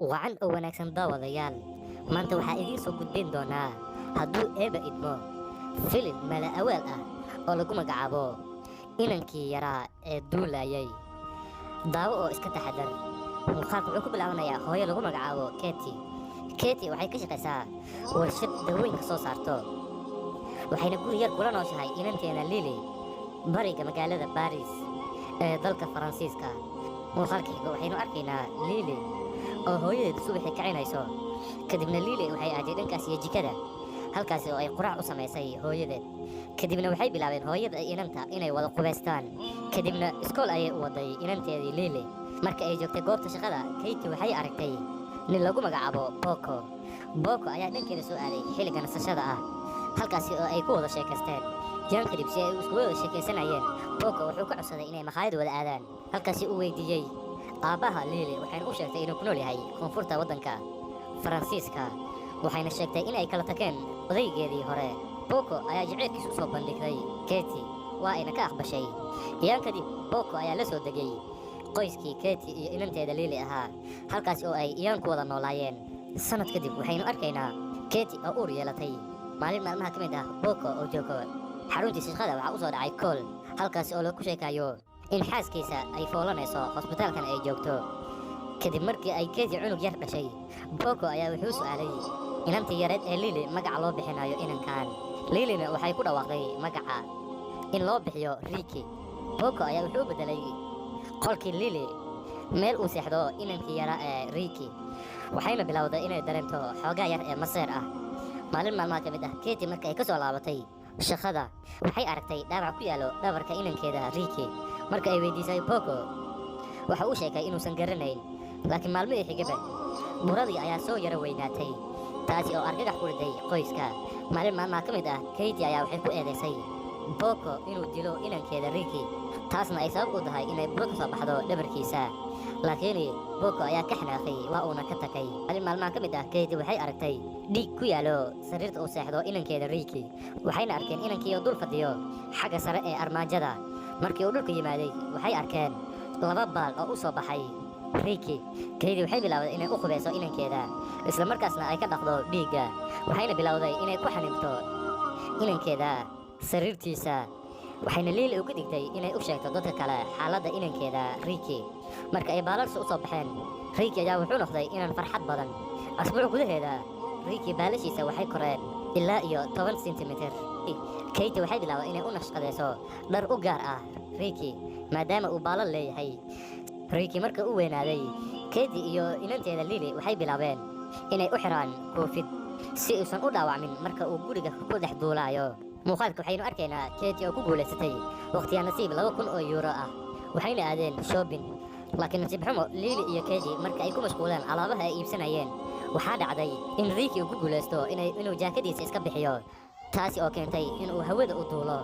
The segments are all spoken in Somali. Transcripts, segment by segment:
wacan oo wanaagsan daawadayaal maanta waxaa idiin soo gudbin doonaa hadduu eeba idmo filim mala awaal ah oo lagu magacaabo inankii yaraa ee duulayay daawo oo iska taxadar muuqaalka wuxuu ku bilaabanayaa hooyo lagu magacaabo keti waxay ka shaqaysaa warshad dawooyinka soo saarto waxayna guri yar kula nooshahay inanteena lili bariga magaalada baris ee dalka faransiiska muuqaalka xigo waxaynu arkaynaa lili oo hooyadeed subaxii kicinayso kadibna lili waxay aaday dhankaas iyo jikada halkaasi oo ay quraac u samaysay hooyadeed kadibna waxay bilaabeen hooyada iyo inanta inay wada qubaystaan kadibna iskool ayay u waday inanteedii lili marka ay joogtay goobta shaqada kayti waxay aragtay nin lagu magacaabo boko ayaa dhankeeda soo aaday xilliga nasashada ah halkaasi oo ay ku wada sheekaysteen jaan kadib si ay isku wada sheekaysanayeen boko wuxuu ka codsaday inay makhaayad wada aadaan halkaasi uu weydiiyey aabbaha lili waxayna u sheegtay inuu ku nool yahay koonfurta waddanka faransiiska waxayna sheegtay in ay kala tageen odaygeedii hore boko ayaa jaceylkiis u soo bandhigtay keti waa ayna ka aqbashay iyaan kadib boko ayaa la soo degay qoyskii keti iyo inanteeda lili ahaa halkaasi oo ay iyaan ku wada noolaayeen sanad kadib waxaynu arkaynaa keti oo uur yeelatay maalin maalmaha ka mid ah boko oo joogo xaruntii shaqada waxaa u soo dhacay kool halkaasi oo lagu sheekayo in xaaskiisa ay foolanayso hosbitaalkan ay joogto kadib markii ay keti cunug yar dhashay boko ayaa wuxuu su'aalay inantii yareed ee lili magaca loo bixinayo inankan lilina waxay ku dhawaaqday magaca in loo bixiyo riki boko ayaa wuxuu bedelay qolkii lili meel uu seexdo inankii yara ee riki waxayna bilowday inay dareento xoogaa yar ee maseer ah maalin maalmaha ka mid ah keti marka ay ka soo laabatay shaqada waxay aragtay dhaawac ku yaalo dhabarka inankeeda riki marka ay weydiisay boko waxa uu sheegay inuusan garanayn laakiin maalmihii xigaba buradii ayaa soo yaro weynaatay taasi oo argagax ku riday qoyska maalin maalmaha ka mid ah keti ayaa waxay ku eedaysay boko inuu dilo inankeeda riki taasna ay sabab u tahay inay buro ka soo baxdo dhabarkiisa laakiin boko ayaa ka xanaaqay waa uuna ka tagay maalin maalmaha ka mid ah keti waxay aragtay dhiig ku yaalo sariirta uu seexdo inankeeda riki waxayna arkeen inankii oo dul fadhiyo xagga sare ee armaajada markii uu dhulka yimaaday waxay arkeen laba baal oo u soo baxay riki keti waxay bilowday inay u qubeyso inankeeda isla markaasna ay ka dhaqdo dhiigga waxayna bilowday inay ku xaniibto inankeeda sariirtiisa waxayna lili uga digtay inay u sheegto dadka kale xaaladda inankeeda riki marka ay baalalsi u soo baxeen riki ayaa wuxuu noqday inaan farxad badan asbuuc gudaheeda riki baalashiisa waxay koreen ilaa iyo 10 sentimitir keti waxay bilaabay inay u nashqadayso dhar u gaar ah riki maadaama uu baalal leeyahay riki marka uu weynaaday keti iyo inanteeda lili waxay bilaabeen inay u xiraan koofid si uusan u dhaawacmin marka uu guriga ku dhex duulaayo muuqaalka waxaynu arkaynaa keti oo ku guulaysatay waqtiyaa nasiib 2,000 oo euro ah waxayna aadeen shopping laakiin nasiib xumo lili iyo keti marka ay ku mashquulaan alaabaha ay iibsanayeen waxaa dhacday in riki uu ku guulaysto inuu jaakadiisa iska bixiyo taasi oo keentay inuu hawada u duulo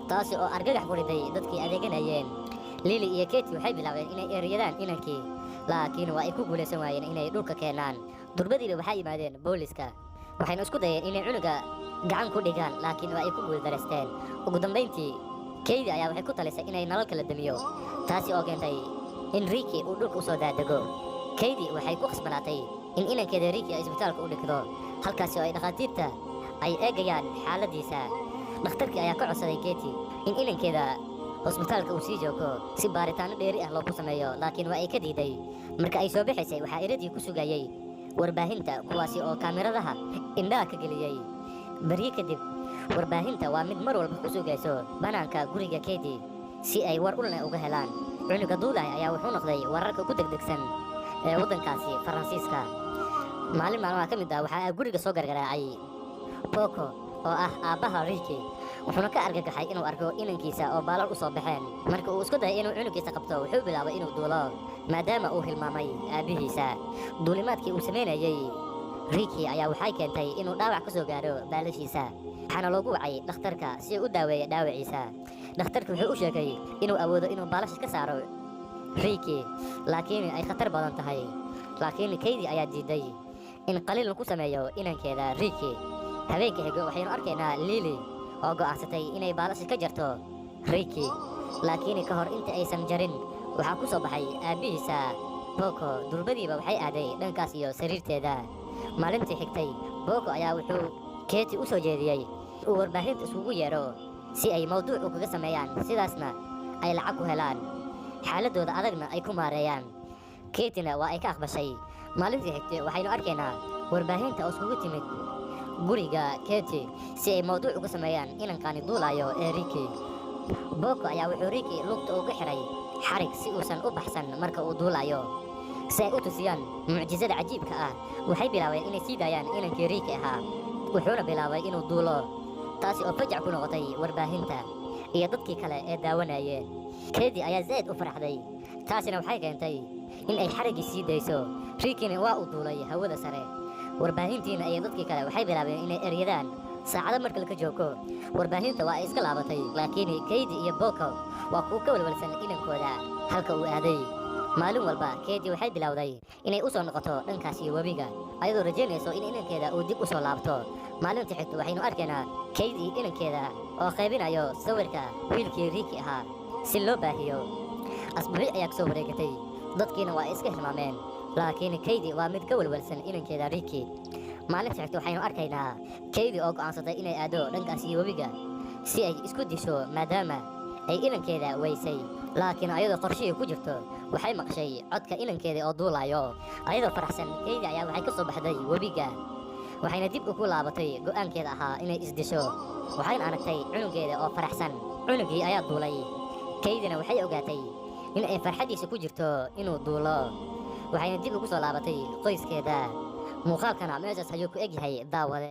taasi oo argagax ku riday dadkii adeeganayeen lili iyo keti waxay bilaabeen inay eryadaan inankii laakiin waa ay ku guulaysan waayeen inay dhulka keenaan durbadiiba waxay yimaadeen booliska waxayna isku dayeen inay cunuga gacan ku dhigaan laakiin waa ay ku guuldareysteen ugu dambayntii keti ayaa waxay ku talisay inay nalalka la damiyo taasi oo keentay in riki uu dhulka u soo daadego keti waxay ku khasbanaatay in inankeeda riki ay isbitaalka u dhigdo halkaasi oo ay dhakhaatiirta ay eegayaan xaaladiisa dhakhtarkii ayaa ka codsaday keti in inankeeda hosbitaalka uu sii joogo si baaritaano dheeri ah loogu sameeyo laakiin waa ay ka diiday marka ay soo bixaysay waxaa iradii ku sugayay warbaahinta kuwaasi oo kaamiradaha indhaha ka geliyey baryi kadib warbaahinta waa mid mar walba ku sugayso banaanka guriga keti si ay war ulne uga helaan cunuga duulahay ayaa wuxuu noqday wararka ku degdegsan ee waddankaasi faransiiska maalin maalmaha ka mid ah waxaa guriga soo gargaraacay boko oo ah aabbaha riki wuxuuna ka argagaxay inuu arko inankiisa oo baalal u soo baxeen marka uu isku dayay inuu cunugiisa qabto wuxuu bilaabay inuu duulo maadaama uu hilmaamay aabbihiisa duulimaadkii uu samaynayey riki ayaa waxay keentay inuu dhaawac ka soo gaadho baalashiisa waxaana loogu wacay dhakhtarka si uu u daaweeyo dhaawaciisa dhakhtarka wuxuu u sheegay inuu awoodo inuu baalasha ka saaro riki laakiin ay khatar badan tahay laakiin keti ayaa diiday in qaliil lagu sameeyo inankeeda riki habeenka xigo waxaynu arkaynaa lili oo go'aansatay inay baalasha ka jarto riki laakiin ka hor inta aysan jarin waxaa ku soo baxay aabbihiisa Boko durbadiiba waxay aaday dhankaas iyo sariirteeda. Maalintii xigtay, Boko ayaa wuxuu Katie u soo jeediyay uu warbaahinta isugu yeero si ay mawduuc kaga sameeyaan, sidaasna ay lacag ku helaan. Xaaladooda adagna ay ku maareeyaan. Katie-na waa ay ka aqbashay. Maalintii xigtay waxaynu arkaynaa warbaahinta oo isugu timid guriga Katie si ay mawduuc uga sameeyaan inankani duulayo ee Ricky. Boko ayaa wuxuu Ricky lugta uga xiray xarig si uusan u baxsan marka uu duulayo. Si ay u tusiyaan mucjisada cajiibka ah, waxay bilaabeen inay sii daayaan inankii Ricky ahaa, wuxuuna bilaabay inuu duulo, taasi oo fajac ku noqotay warbaahinta iyo dadkii kale ee daawanayeen. Katie ayaa zaid u faraxday, taasina waxay keentay in ay xariggii sii dayso. Ricky-na waa uu duulay hawada sare. Warbaahintiina iyo dadkii kale waxay bilaabeen inay eryadaan. Saacado marka la joogo, warbaahinta waa ay iska laabatay, laakiin Katie iyo Boko waa kuwa ka walwalsan inankooda halka uu aaday. Maalin walba Katie waxay bilowday inay u soo noqoto dhankaas iyo webiga, ayadoo rajaynayso in inankeeda uu dib u soo laabto. Maalintii xigta waxaynu arkaynaa Katie inankeeda oo qaybinayo sawirka wiilkii Ricky ahaa si loo baahiyo. Asbuuci ayaa kasoo wareegatay, dadkiina waa iska hilmaameen, laakiin Katie waa mid ka walwalsan inankeeda Ricky. Maalintii xigta waxaynu arkaynaa Katie oo go'aansatay inay aado dhankaas iyo webiga si ay isku disho maadaama ay inankeeda weysay. Laakiin ayadoo qorshihii ku jirto, waxay maqshay codka inankeeda oo duulayo. Ayadoo faraxsan, Katie ayaa waxay ka soo baxday webiga, waxayna dib ugu laabatay go'aankeeda ahaa inay isdisho. Waxayna aragtay cunugeeda oo faraxsan. Cunugii ayaa duulay. Katie-na waxay ogaatay in ay farxadiisa ku jirto inuu duulo, waxayna dib ugu soo laabatay qoyskeeda. Muuqaalkana meeshaas ayuu ku egyahay daawade.